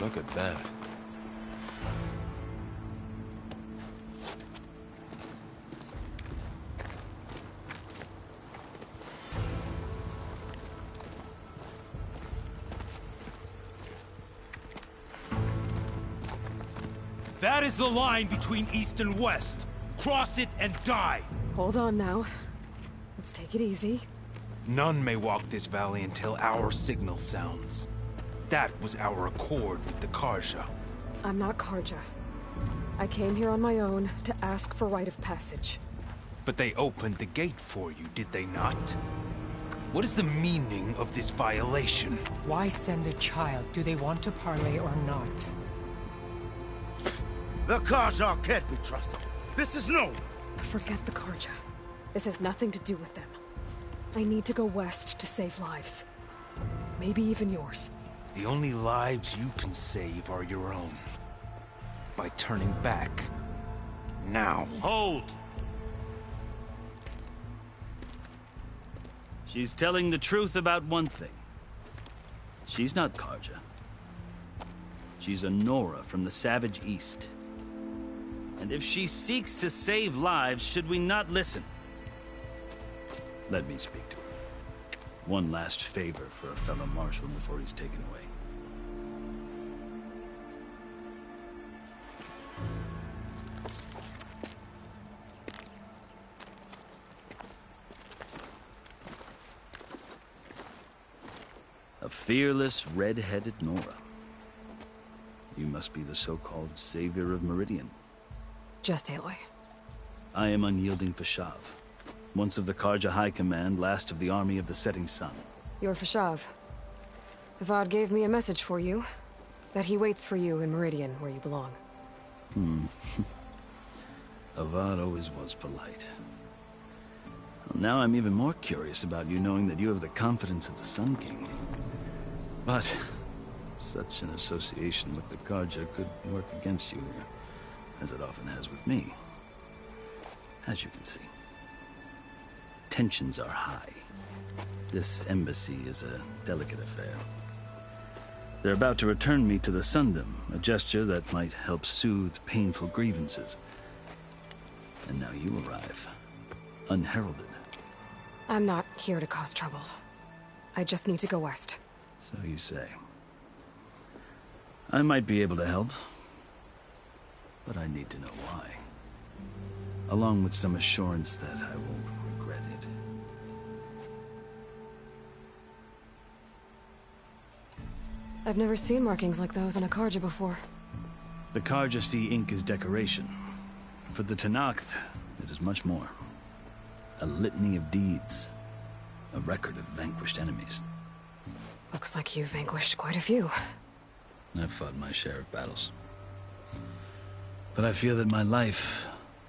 Look at that. That is the line between East and West. Cross it and die. Hold on now. Let's take it easy. None may walk this valley until our signal sounds. That was our accord with the Karja. I'm not Karja. I came here on my own to ask for rite of passage. But they opened the gate for you, did they not? What is the meaning of this violation? Why send a child? Do they want to parley or not? The Karja can't be trusted. This is known. Forget the Karja. This has nothing to do with them. I need to go west to save lives. Maybe even yours. The only lives you can save are your own. By turning back. Now. Hold! She's telling the truth about one thing. She's not Karja. She's a Nora from the Savage East. And if she seeks to save lives, should we not listen? Let me speak to her. One last favor for a fellow marshal before he's taken away. A fearless, red-headed Nora. You must be the so-called savior of Meridian. Just Aloy. I am unyielding Fashav. Once of the Karja High Command, last of the army of the Setting Sun. You're Fashav. Avad gave me a message for you. That he waits for you in Meridian, where you belong. Avad always was polite. Well, now I'm even more curious about you knowing that you have the confidence of the Sun King. But such an association with the Karja could work against you, as it often has with me. As you can see. Tensions are high. This embassy is a delicate affair. They're about to return me to the Sundom, a gesture that might help soothe painful grievances. And now you arrive, unheralded. I'm not here to cause trouble. I just need to go west. So you say. I might be able to help, but I need to know why. Along with some assurance that I won't regret it. I've never seen markings like those on a Karja before. The Karja see ink as decoration. For the Tenakth, it is much more. A litany of deeds. A record of vanquished enemies. Looks like you've vanquished quite a few. I've fought my share of battles. But I feel that my life,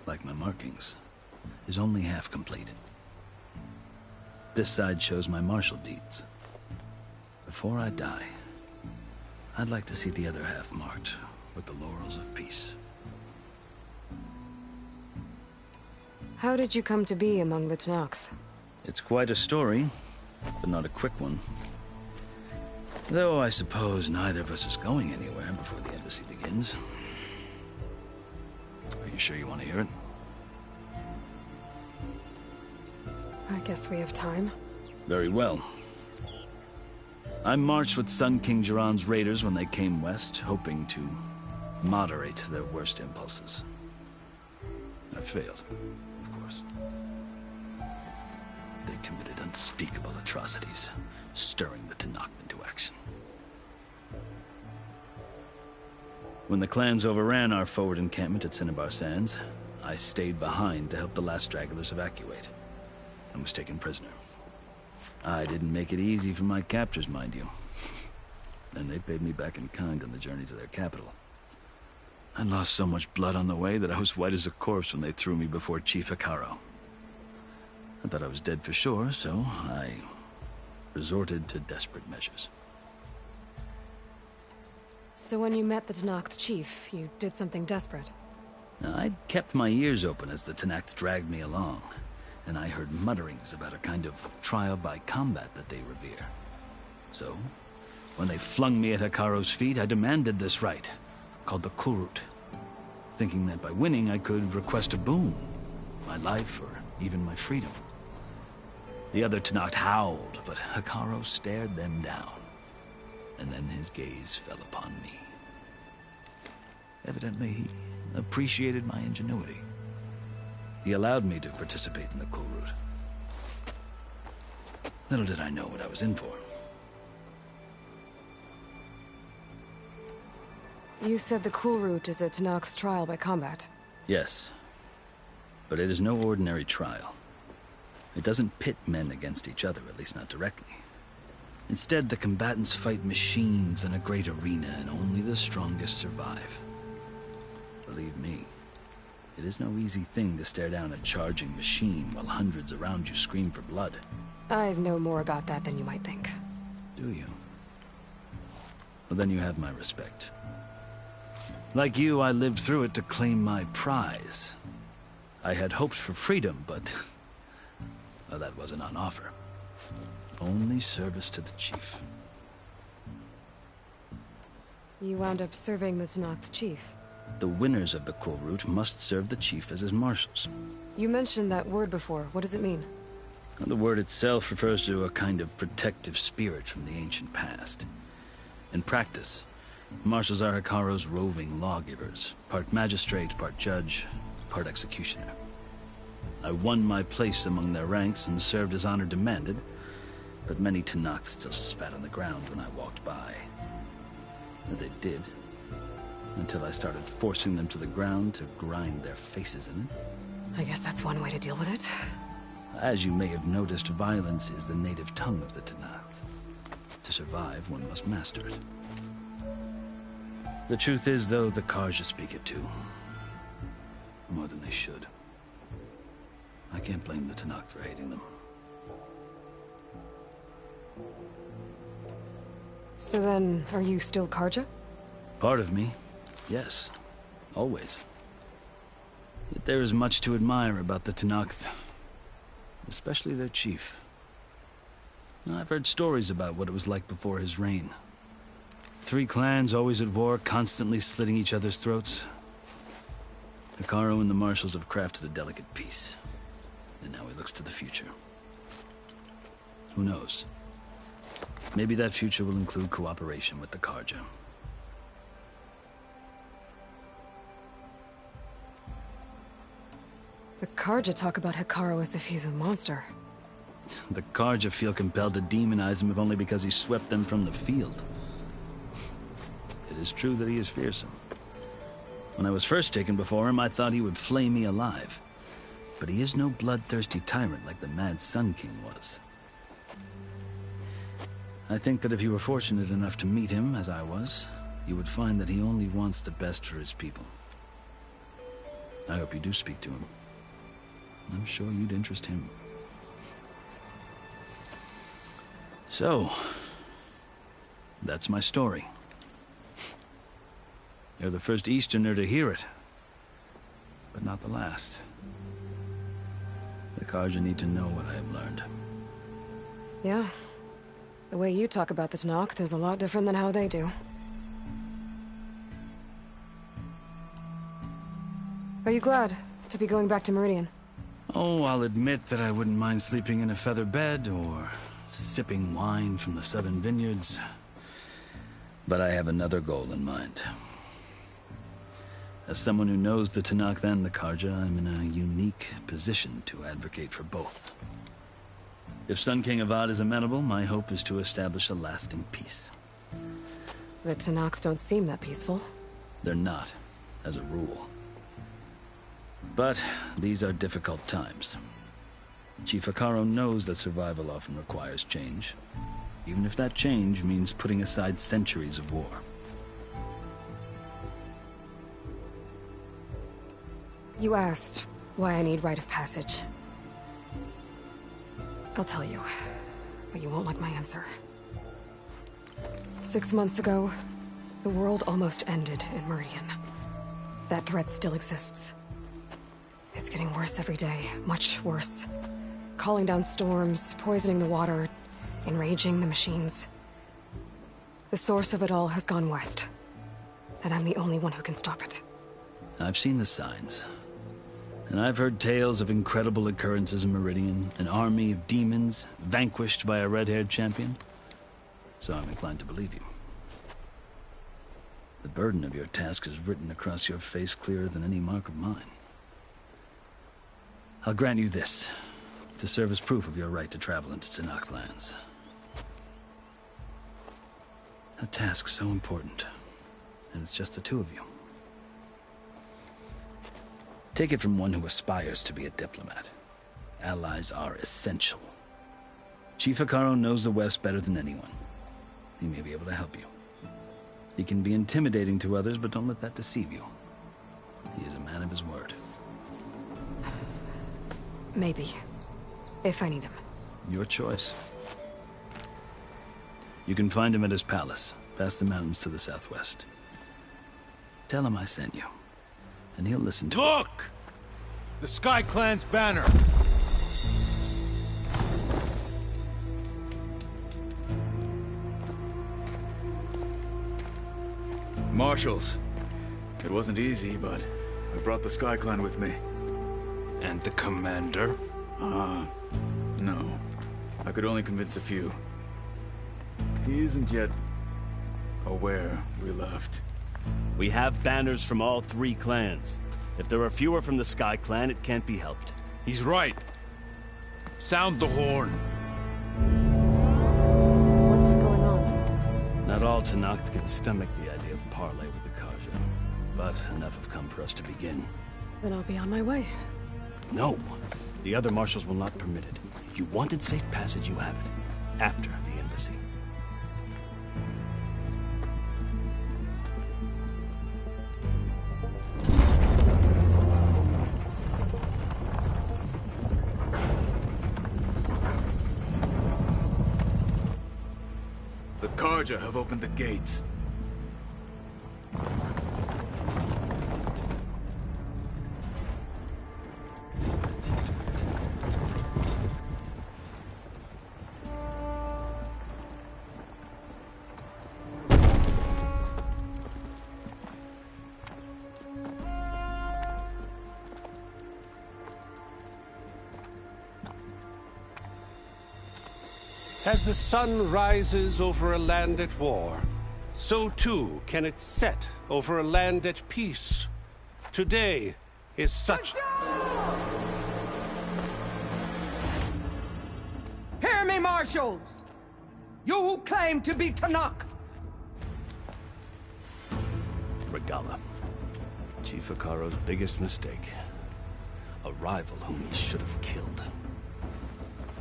like my markings, is only half complete. This side shows my martial deeds. Before I die, I'd like to see the other half marked with the laurels of peace. How did you come to be among the Tenakth? It's quite a story, but not a quick one. Though I suppose neither of us is going anywhere before the embassy begins. Are you sure you want to hear it? I guess we have time. Very well. I marched with Sun King Jiran's raiders when they came west, hoping to moderate their worst impulses. I failed, of course. They committed unspeakable atrocities, stirring the Tenakth into action. When the clans overran our forward encampment at Cinnabar Sands, I stayed behind to help the last stragglers evacuate, and was taken prisoner. I didn't make it easy for my captors, mind you. And they paid me back in kind on the journey to their capital. I lost so much blood on the way that I was white as a corpse when they threw me before Chief Hikaro. I thought I was dead for sure, so I resorted to desperate measures. So when you met the Tenakth chief, you did something desperate? I'd kept my ears open as the Tenakth dragged me along, and I heard mutterings about a kind of trial by combat that they revere. So, When they flung me at Hikaru's feet, I demanded this right, called the Kurut, thinking that by winning I could request a boon, my life or even my freedom. The other Tenakth howled, but Hikaru stared them down, and then his gaze fell upon me. Evidently, he appreciated my ingenuity. He allowed me to participate in the Kurut. Little did I know what I was in for. You said the Kurut is a Tenakth's trial by combat. Yes, but it is no ordinary trial. It doesn't pit men against each other, at least not directly. Instead, the combatants fight machines in a great arena, and only the strongest survive. Believe me, it is no easy thing to stare down a charging machine while hundreds around you scream for blood. I know more about that than you might think. Do you? Well, then you have my respect. Like you, I lived through it to claim my prize. I had hoped for freedom, but well, that wasn't on offer. Only service to the chief. You wound up serving the Tenakth chief. The winners of the Kurut must serve the chief as his marshals. You mentioned that word before. What does it mean? The word itself refers to a kind of protective spirit from the ancient past. In practice, marshals are Hikaru's roving lawgivers, part magistrate, part judge, part executioner. I won my place among their ranks and served as honor demanded, but many Tenakths still spat on the ground when I walked by. But they did, until I started forcing them to the ground to grind their faces in it. I guess that's one way to deal with it. As you may have noticed, violence is the native tongue of the Tenakth. To survive, one must master it. The truth is, though, the Karja speak it too. More than they should. I can't blame the Tenakth for hating them. So then, are you still Karja? Part of me, yes. Always. Yet there is much to admire about the Tenakth. Especially their chief. I've heard stories about what it was like before his reign. 3 clans always at war, constantly slitting each other's throats. Hikaru and the marshals have crafted a delicate peace. And now he looks to the future. Who knows? Maybe that future will include cooperation with the Karja. The Karja talk about Hikaru as if he's a monster. The Karja feel compelled to demonize him if only because he swept them from the field. It is true that he is fearsome. When I was first taken before him, I thought he would flay me alive. But he is no bloodthirsty tyrant like the Mad Sun King was. I think that if you were fortunate enough to meet him, as I was, you would find that he only wants the best for his people. I hope you do speak to him. I'm sure you'd interest him. So, that's my story. You're the first Easterner to hear it, but not the last. The Karja need to know what I have learned. Yeah. The way you talk about the Tenakth is a lot different than how they do. Are you glad to be going back to Meridian? Oh, I'll admit that I wouldn't mind sleeping in a feather bed or sipping wine from the southern vineyards. But I have another goal in mind. As someone who knows the Tenakth and the Karja, I'm in a unique position to advocate for both. If Sun King Avad is amenable, my hope is to establish a lasting peace. The Tenakth don't seem that peaceful. They're not, as a rule. But these are difficult times. Chief Hikaru knows that survival often requires change, even if that change means putting aside centuries of war. You asked why I need rite of passage. I'll tell you, but you won't like my answer. 6 months ago, the world almost ended in Meridian. That threat still exists. It's getting worse every day, much worse. Calling down storms, poisoning the water, enraging the machines. The source of it all has gone west. And I'm the only one who can stop it. I've seen the signs. And I've heard tales of incredible occurrences in Meridian, an army of demons vanquished by a red-haired champion. So I'm inclined to believe you. The burden of your task is written across your face clearer than any mark of mine. I'll grant you this, to serve as proof of your right to travel into Tenakth lands. A task so important, and it's just the two of you. Take it from one who aspires to be a diplomat. Allies are essential. Chief Hekarro knows the West better than anyone. He may be able to help you. He can be intimidating to others, but don't let that deceive you. He is a man of his word. Maybe. If I need him. Your choice. You can find him at his palace, past the mountains to the southwest. Tell him I sent you, and he'll listen to it. Look! The Sky Clan's banner! Marshals. It wasn't easy, but I brought the Sky Clan with me. And the commander? No. I could only convince a few. He isn't yet aware we left. We have banners from all 3 clans. If there are fewer from the Sky Clan, it can't be helped. He's right. Sound the horn. What's going on? Not all Tenakth can stomach the idea of parley with the Karja, but enough have come for us to begin. Then I'll be on my way. No. The other marshals will not permit it. You wanted safe passage, you have it. After the embassy. The Karja have opened the gates. As the sun rises over a land at war, so too can it set over a land at peace. Today is such... Hear me, marshals! You who claim to be Tenakth! Regala. Chief Hekarro's biggest mistake. A rival whom he should have killed.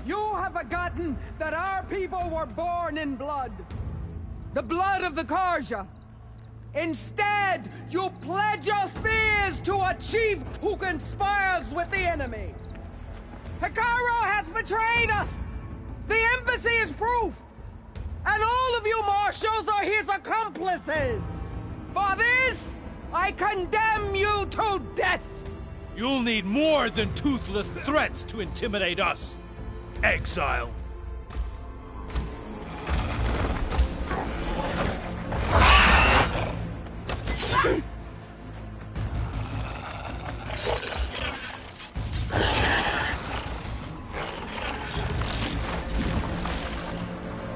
You have forgotten that our people were born in blood. The blood of the Karja. Instead, you pledge your spears to a chief who conspires with the enemy. Hekarro has betrayed us! The embassy is proof! And all of you marshals are his accomplices! For this, I condemn you to death! You'll need more than toothless threats to intimidate us. Exile.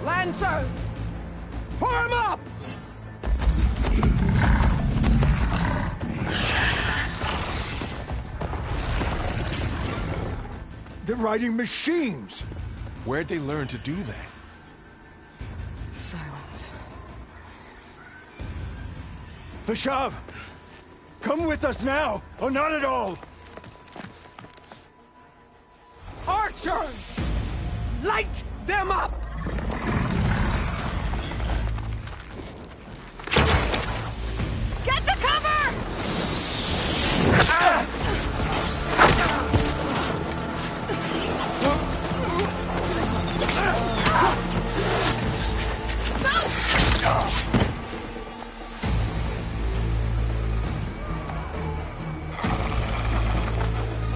Lancers! Form up! They're riding machines! Where'd they learn to do that? Silence. Vashav! Come with us now, or not at all! Archers! Light them up! Get to cover!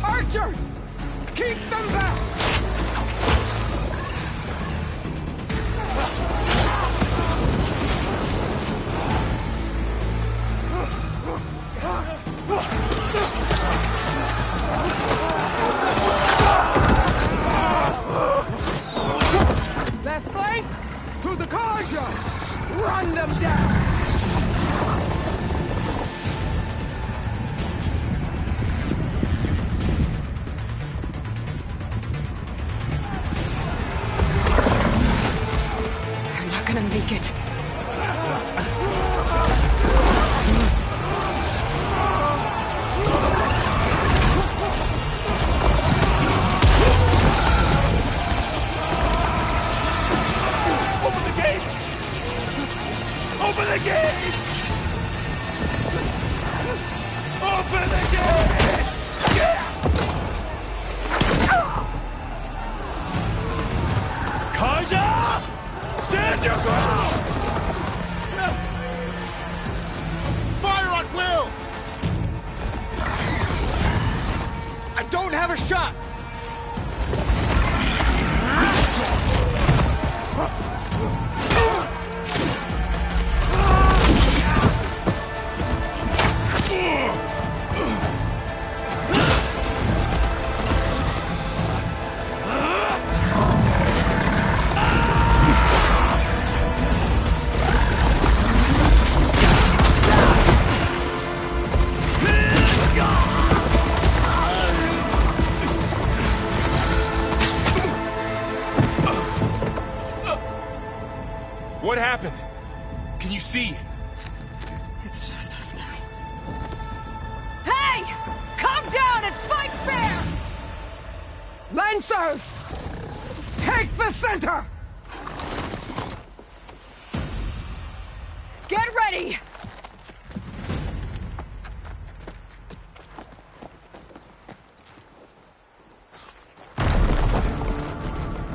Archers! Keep them back! think? To the Karja! Run them down! They're not gonna make it. Open the gates! Open the gates! Karja! Stand your ground! Fire at will! I don't have a shot! What happened? Can you see? It's just us now. Hey! Calm down and fight fair! Lancers! Take the center! Get ready!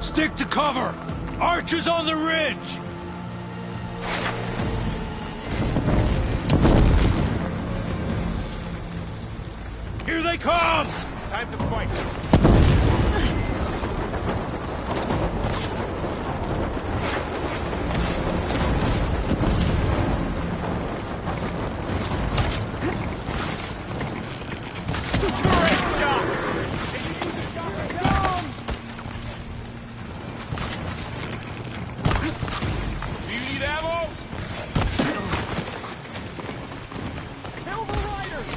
Stick to cover! Archers on the ridge! Here they come! Time to fight. Do you need ammo? Kill the riders!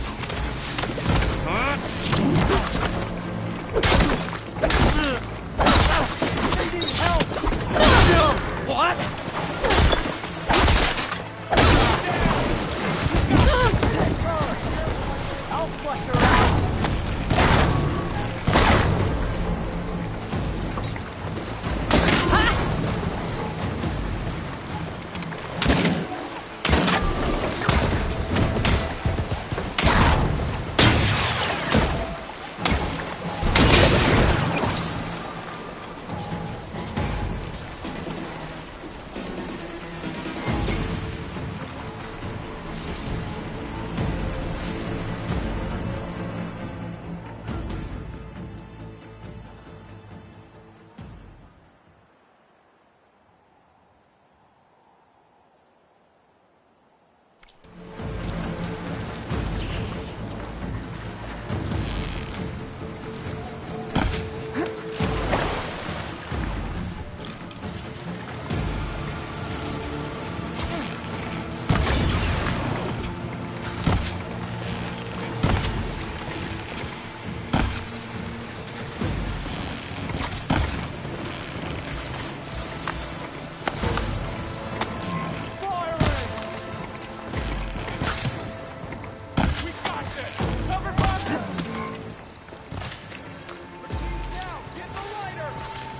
What? I'll flush her out!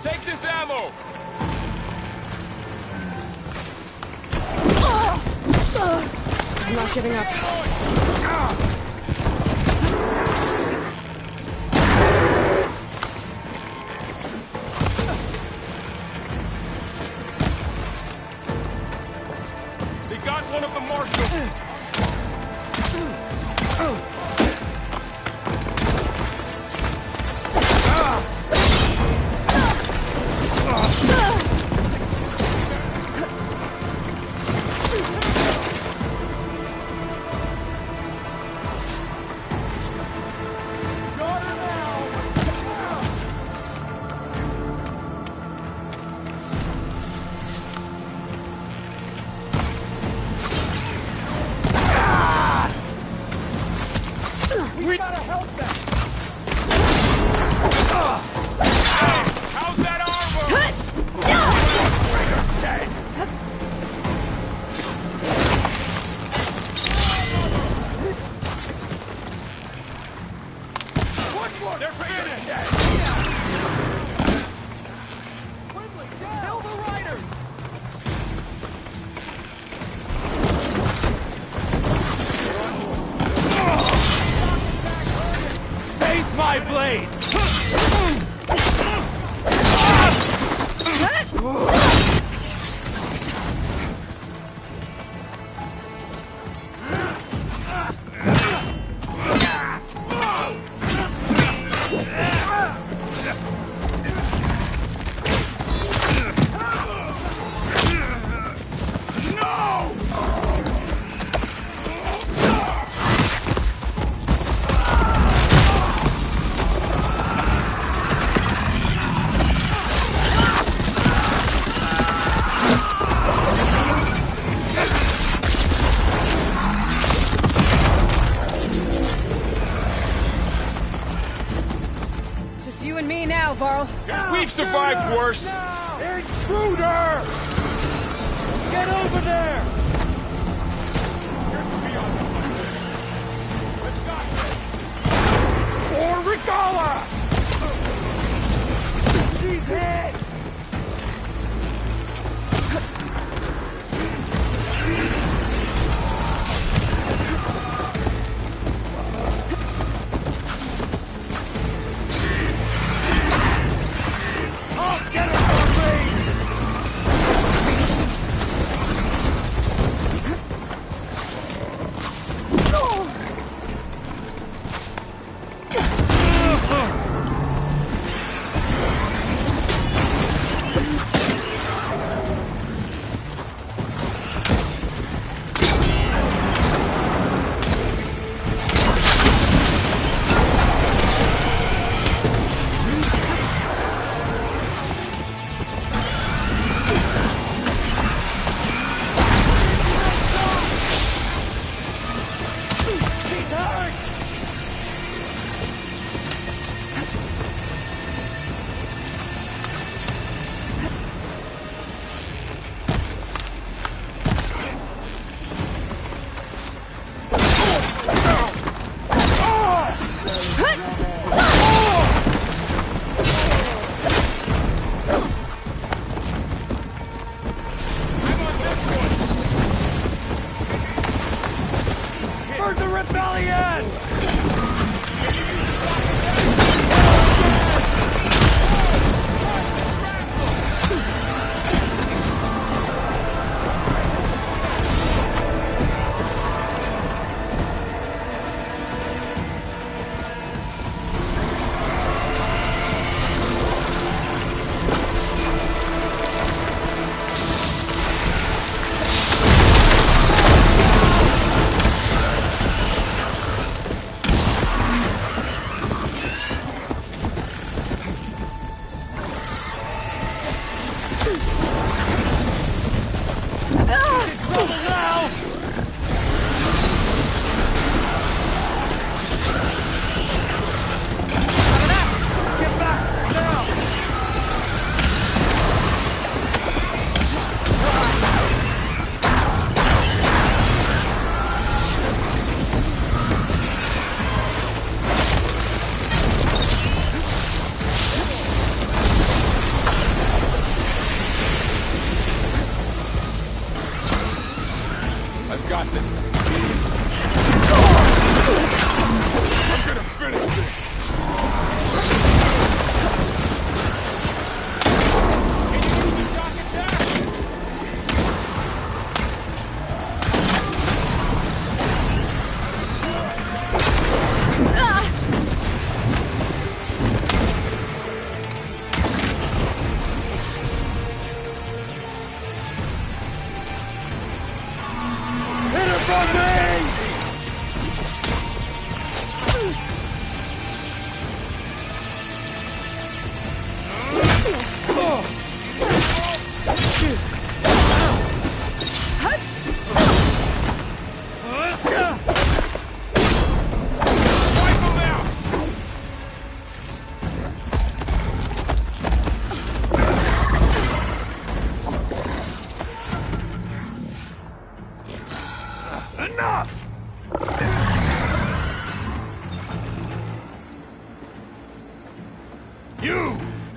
Take this ammo! I'm not giving up. They got one of the marshals! We've survived worse. Intruder! Get over there! For Regala! She's hit! I'll get her for me!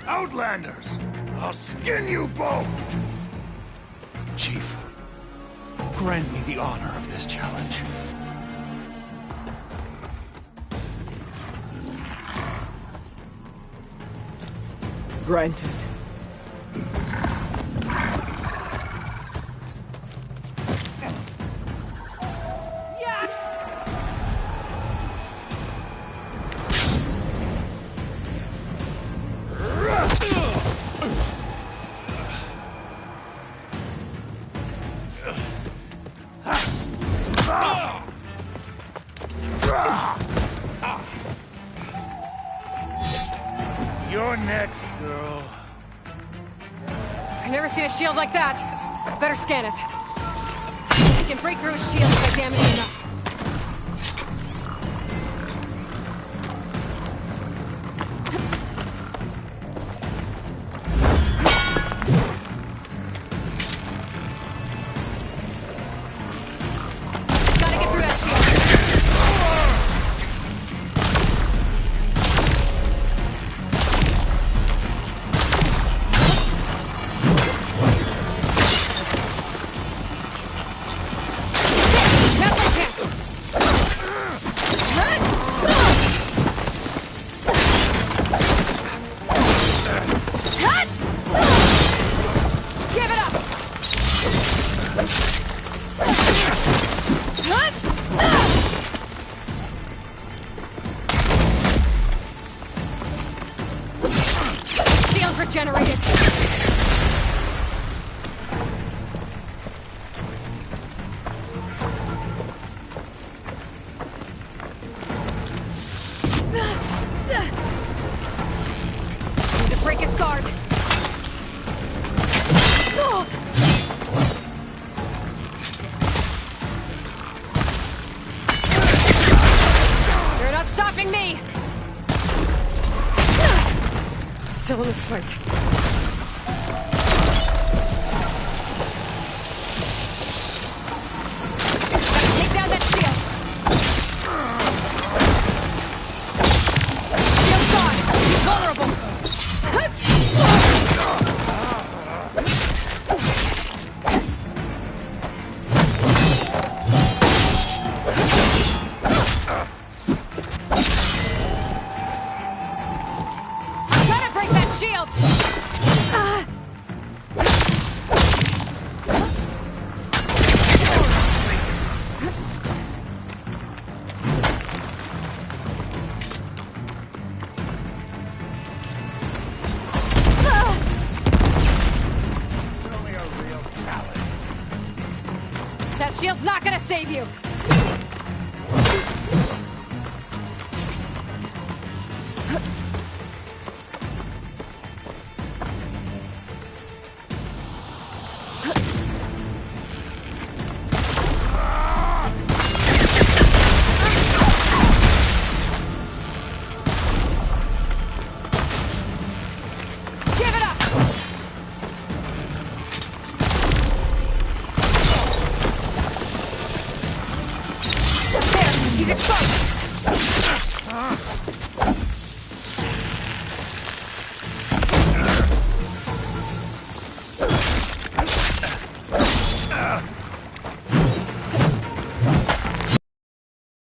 Outlanders! I'll skin you both! Chief, grant me the honor of this challenge. Granted. You're next, girl. I've never seen a shield like that. Better scan it. I can break through a shield if I damage it enough. still in this fight. Take down that shield. Shield's gone. He's vulnerable. Gotta break that shield. That shield's not gonna save you. Give it up. There, he's exposed.